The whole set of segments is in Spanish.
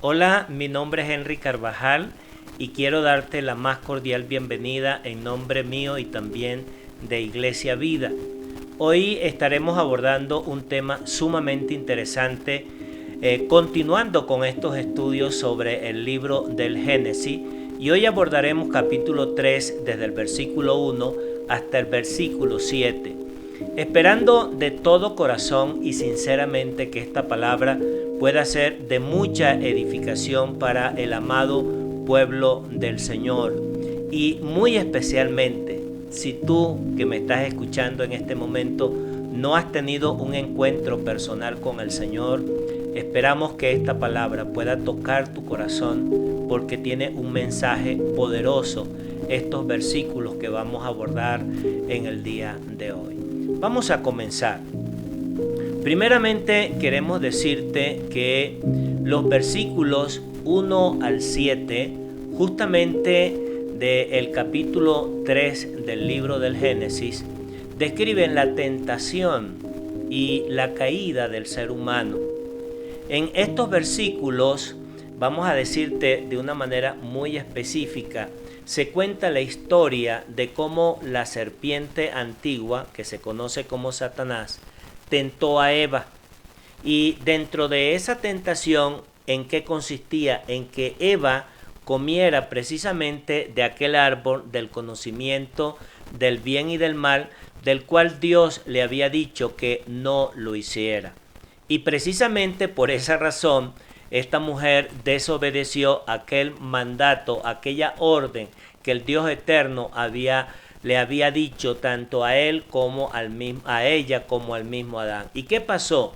Hola, mi nombre es Henry Carvajal y quiero darte la más cordial bienvenida en nombre mío y también de Iglesia Vida. Hoy estaremos abordando un tema sumamente interesante, continuando con estos estudios sobre el libro del Génesis, y hoy abordaremos capítulo 3 desde el versículo 1 hasta el versículo 7, esperando de todo corazón y sinceramente que esta palabra pueda ser de mucha edificación para el amado pueblo del Señor. Y muy especialmente, si tú que me estás escuchando en este momento no has tenido un encuentro personal con el Señor, esperamos que esta palabra pueda tocar tu corazón porque tiene un mensaje poderoso, estos versículos que vamos a abordar en el día de hoy. Vamos a comenzar. Primeramente queremos decirte que los versículos 1 al 7, justamente del capítulo 3 del libro del Génesis, describen la tentación y la caída del ser humano. En estos versículos, vamos a decirte de una manera muy específica, se cuenta la historia de cómo la serpiente antigua, que se conoce como Satanás, tentó a Eva. Y dentro de esa tentación, ¿en qué consistía? En que Eva comiera precisamente de aquel árbol del conocimiento del bien y del mal, del cual Dios le había dicho que no lo hiciera. Y precisamente por esa razón, esta mujer desobedeció aquel mandato, aquella orden que el Dios eterno le había dicho tanto a él como a ella como al mismo Adán. ¿Y qué pasó?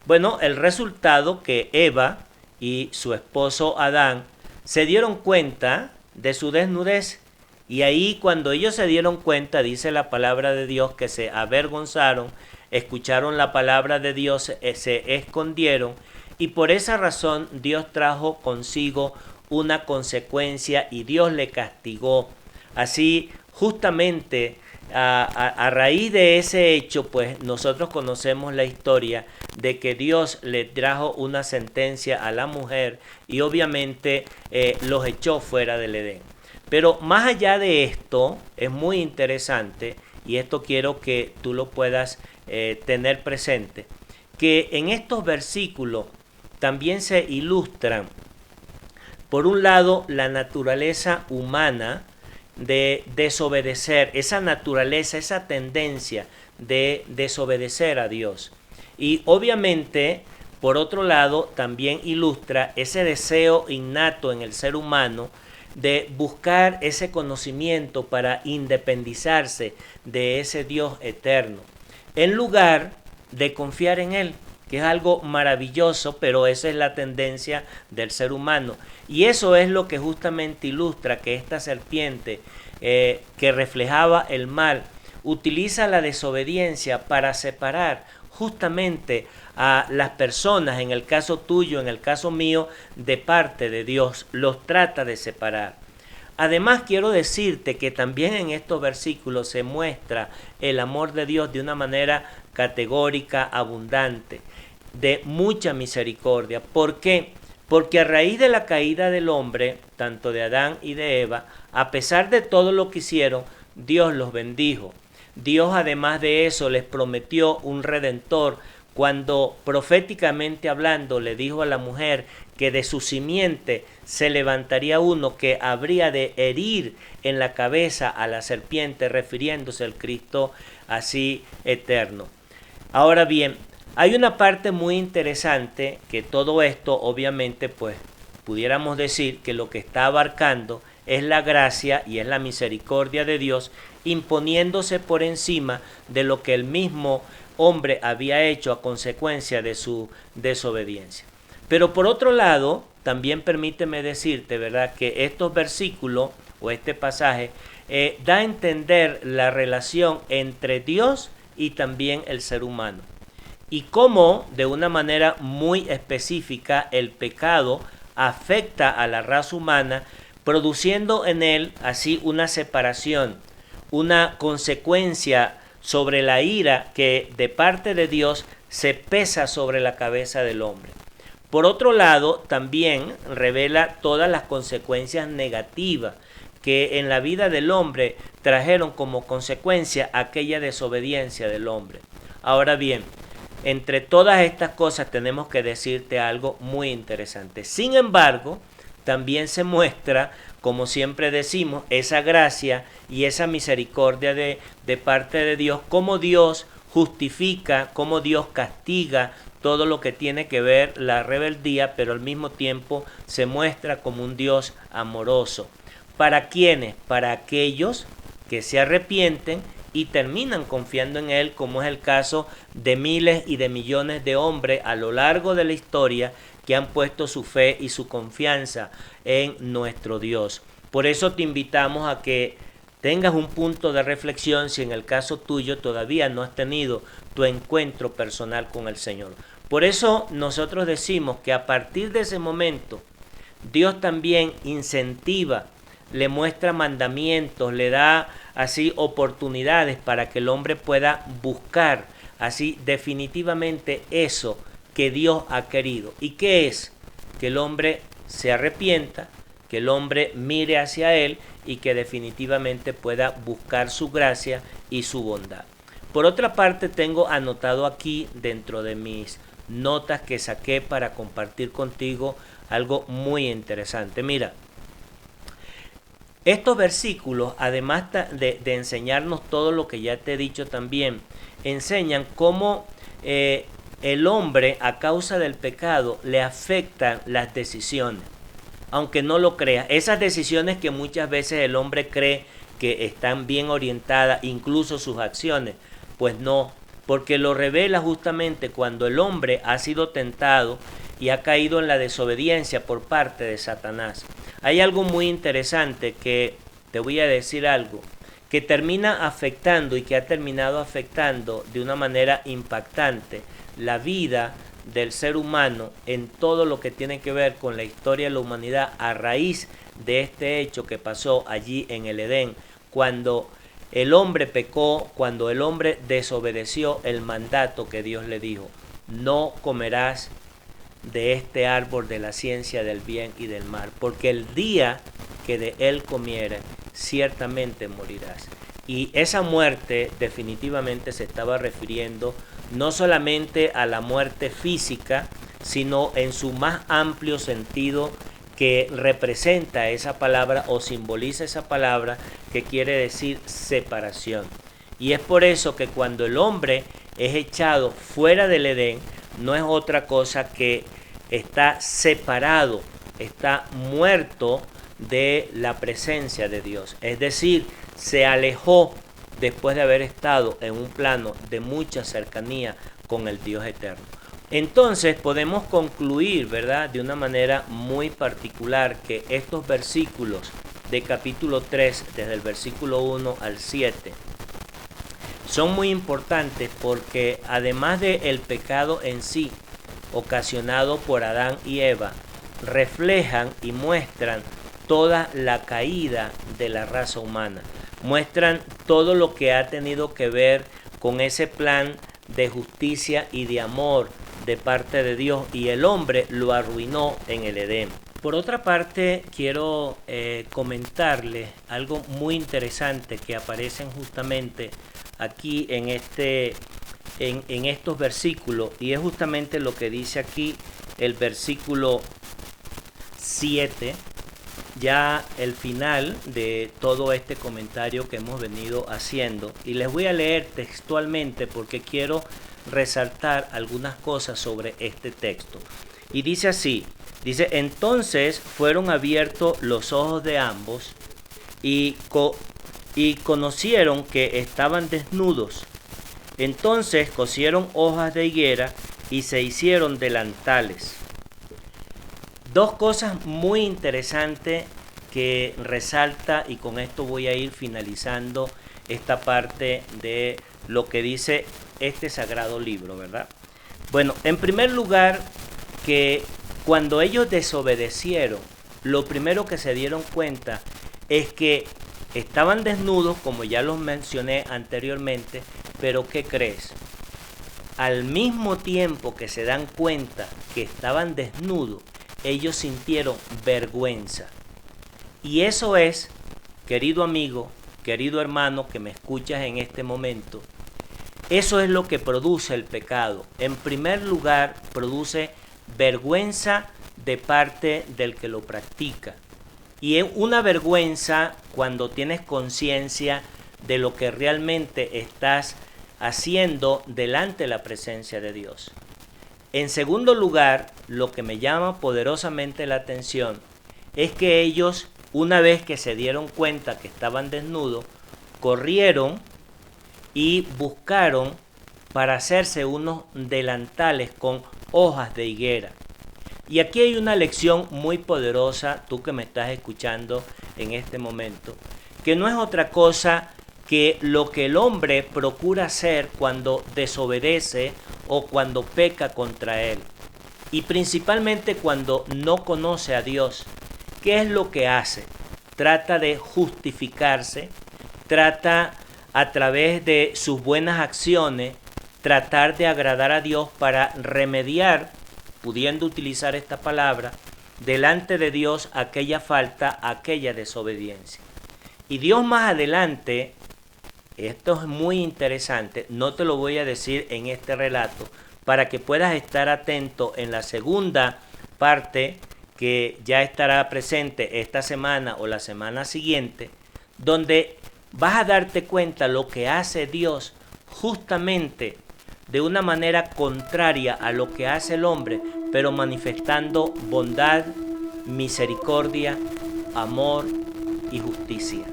Bueno, el resultado que Eva y su esposo Adán se dieron cuenta de su desnudez, y ahí cuando ellos se dieron cuenta, dice la palabra de Dios, que se avergonzaron, escucharon la palabra de Dios, se escondieron, y por esa razón Dios trajo consigo una consecuencia y Dios le castigó. Así, justamente a raíz de ese hecho, pues nosotros conocemos la historia de que Dios le trajo una sentencia a la mujer y obviamente los echó fuera del Edén. Pero más allá de esto, es muy interesante, y esto quiero que tú lo puedas tener presente, que en estos versículos también se ilustran, por un lado, la naturaleza humana de desobedecer, esa naturaleza, esa tendencia de desobedecer a Dios. Y obviamente, por otro lado, también ilustra ese deseo innato en el ser humano de buscar ese conocimiento para independizarse de ese Dios eterno, en lugar de confiar en Él, que es algo maravilloso, pero esa es la tendencia del ser humano. Y eso es lo que justamente ilustra que esta serpiente que reflejaba el mal, utiliza la desobediencia para separar justamente a las personas, en el caso tuyo, en el caso mío, de parte de Dios, los trata de separar. Además, quiero decirte que también en estos versículos se muestra el amor de Dios de una manera categórica, abundante, de mucha misericordia. ¿Por qué? Porque a raíz de la caída del hombre, tanto de Adán y de Eva, a pesar de todo lo que hicieron, Dios los bendijo. Dios, además de eso, les prometió un redentor cuando proféticamente hablando le dijo a la mujer que de su simiente se levantaría uno que habría de herir en la cabeza a la serpiente, refiriéndose al Cristo así eterno. Ahora bien, hay una parte muy interesante que todo esto obviamente pues pudiéramos decir que lo que está abarcando es la gracia y es la misericordia de Dios imponiéndose por encima de lo que el mismo hombre había hecho a consecuencia de su desobediencia. Pero por otro lado, también permíteme decirte, ¿verdad?, que estos versículos o este pasaje da a entender la relación entre Dios y también el ser humano. Y cómo de una manera muy específica el pecado afecta a la raza humana, produciendo en él así una separación, una consecuencia sobre la ira que de parte de Dios se pesa sobre la cabeza del hombre. Por otro lado, también revela todas las consecuencias negativas que en la vida del hombre trajeron como consecuencia aquella desobediencia del hombre. Ahora bien, entre todas estas cosas tenemos que decirte algo muy interesante. Sin embargo, también se muestra, como siempre decimos, esa gracia y esa misericordia de parte de Dios, cómo Dios justifica, cómo Dios castiga todo lo que tiene que ver la rebeldía, pero al mismo tiempo se muestra como un Dios amoroso. ¿Para quiénes? Para aquellos que se arrepienten y terminan confiando en Él, como es el caso de miles y de millones de hombres a lo largo de la historia que han puesto su fe y su confianza en nuestro Dios. Por eso te invitamos a que tengas un punto de reflexión si en el caso tuyo todavía no has tenido tu encuentro personal con el Señor. Por eso nosotros decimos que a partir de ese momento Dios también incentiva, le muestra mandamientos, le da así oportunidades para que el hombre pueda buscar así definitivamente eso que Dios ha querido. ¿Y qué es? Que el hombre se arrepienta, que el hombre mire hacia Él y que definitivamente pueda buscar su gracia y su bondad. Por otra parte, tengo anotado aquí dentro de mis notas que saqué para compartir contigo algo muy interesante. Mira, estos versículos, además de enseñarnos todo lo que ya te he dicho también, enseñan cómo el hombre a causa del pecado le afectan las decisiones, aunque no lo crea. Esas decisiones que muchas veces el hombre cree que están bien orientadas, incluso sus acciones, pues no, porque lo revela justamente cuando el hombre ha sido tentado y ha caído en la desobediencia por parte de Satanás. Hay algo muy interesante que te voy a decir algo que termina afectando y que ha terminado afectando de una manera impactante la vida del ser humano en todo lo que tiene que ver con la historia de la humanidad a raíz de este hecho que pasó allí en el Edén, cuando el hombre pecó, cuando el hombre desobedeció el mandato que Dios le dijo: no comerás de este árbol de la ciencia del bien y del mal, porque el día que de él comieres, ciertamente morirás. Y esa muerte definitivamente se estaba refiriendo no solamente a la muerte física, sino en su más amplio sentido que representa esa palabra o simboliza esa palabra, que quiere decir separación. Y es por eso que cuando el hombre es echado fuera del Edén, no es otra cosa que está separado, está muerto de la presencia de Dios. Es decir, se alejó después de haber estado en un plano de mucha cercanía con el Dios eterno. Entonces podemos concluir, ¿verdad?, de una manera muy particular que estos versículos de capítulo 3, desde el versículo 1 al 7, son muy importantes porque además del pecado en sí, ocasionado por Adán y Eva, reflejan y muestran toda la caída de la raza humana. Muestran todo lo que ha tenido que ver con ese plan de justicia y de amor de parte de Dios, y el hombre lo arruinó en el Edén. Por otra parte, quiero comentarles algo muy interesante que aparecen justamente aquí en estos versículos, y es justamente lo que dice aquí el versículo 7, ya el final de todo este comentario que hemos venido haciendo, y les voy a leer textualmente porque quiero resaltar algunas cosas sobre este texto. Y dice así, dice: entonces fueron abiertos los ojos de ambos y conocieron que estaban desnudos. Entonces cosieron hojas de higuera y se hicieron delantales. Dos cosas muy interesantes que resalta, y con esto voy a ir finalizando esta parte de lo que dice este sagrado libro, ¿verdad? Bueno, en primer lugar, que cuando ellos desobedecieron, lo primero que se dieron cuenta es que estaban desnudos, como ya los mencioné anteriormente, pero ¿qué crees? Al mismo tiempo que se dan cuenta que estaban desnudos, ellos sintieron vergüenza. Y eso es, querido amigo, querido hermano que me escuchas en este momento, eso es lo que produce el pecado. En primer lugar, produce vergüenza de parte del que lo practica. Y es una vergüenza cuando tienes conciencia de lo que realmente estás haciendo delante de la presencia de Dios. En segundo lugar, lo que me llama poderosamente la atención es que ellos, una vez que se dieron cuenta que estaban desnudos, corrieron y buscaron para hacerse unos delantales con hojas de higuera. Y aquí hay una lección muy poderosa, tú que me estás escuchando en este momento, que no es otra cosa que lo que el hombre procura hacer cuando desobedece o cuando peca contra él. Y principalmente cuando no conoce a Dios. ¿Qué es lo que hace? Trata de justificarse, trata a través de sus buenas acciones, tratar de agradar a Dios para remediar, pudiendo utilizar esta palabra, delante de Dios aquella falta, aquella desobediencia. Y Dios más adelante, esto es muy interesante, no te lo voy a decir en este relato, para que puedas estar atento en la segunda parte que ya estará presente esta semana o la semana siguiente, donde vas a darte cuenta lo que hace Dios justamente de una manera contraria a lo que hace el hombre, pero manifestando bondad, misericordia, amor y justicia.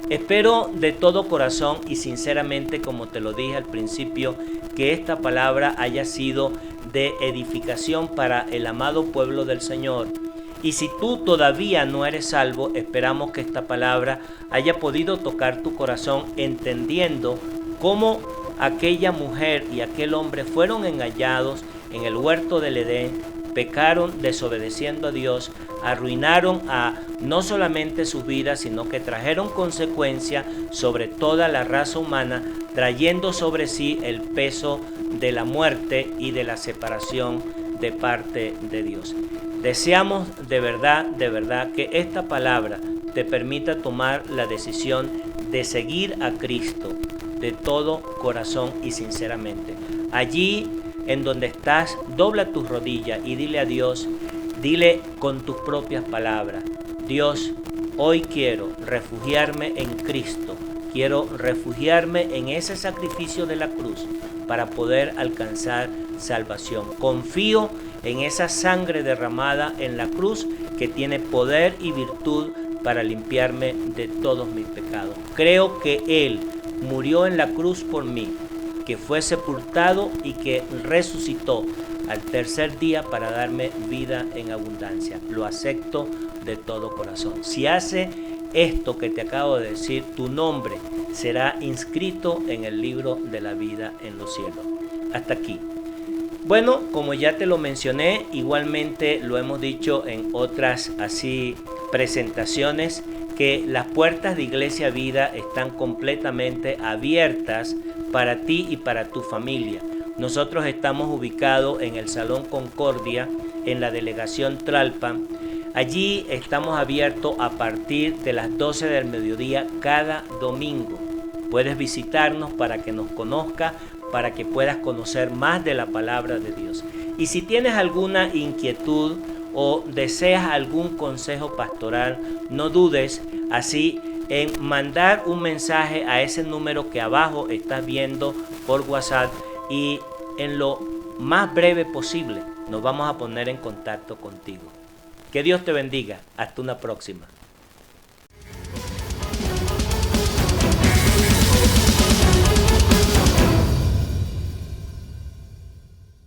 Espero de todo corazón y sinceramente, como te lo dije al principio, que esta palabra haya sido de edificación para el amado pueblo del Señor. Y si tú todavía no eres salvo, esperamos que esta palabra haya podido tocar tu corazón, entendiendo cómo aquella mujer y aquel hombre fueron engañados en el huerto del Edén, pecaron desobedeciendo a Dios, arruinaron no solamente sus vidas, sino que trajeron consecuencias sobre toda la raza humana, trayendo sobre sí el peso de la muerte y de la separación de parte de Dios. Deseamos de verdad que esta palabra te permita tomar la decisión de seguir a Cristo de todo corazón y sinceramente. Allí en donde estás, dobla tus rodillas y dile a Dios, dile con tus propias palabras: Dios, hoy quiero refugiarme en Cristo, quiero refugiarme en ese sacrificio de la cruz para poder alcanzar salvación. Confío en esa sangre derramada en la cruz que tiene poder y virtud para limpiarme de todos mis pecados. Creo que Él murió en la cruz por mí, que fue sepultado y que resucitó al tercer día para darme vida en abundancia. Lo acepto de todo corazón. Si hace esto que te acabo de decir, tu nombre será inscrito en el libro de la vida en los cielos. Hasta aquí. Bueno, como ya te lo mencioné, igualmente lo hemos dicho en otras presentaciones, que las puertas de Iglesia Vida están completamente abiertas para ti y para tu familia. Nosotros estamos ubicados en el Salón Concordia, en la delegación Tlalpan. Allí estamos abiertos a partir de las 12 del mediodía cada domingo. Puedes visitarnos para que nos conozcas, para que puedas conocer más de la palabra de Dios. Y si tienes alguna inquietud o deseas algún consejo pastoral, no dudes en mandar un mensaje a ese número que abajo estás viendo por WhatsApp, y en lo más breve posible nos vamos a poner en contacto contigo. Que Dios te bendiga. Hasta una próxima.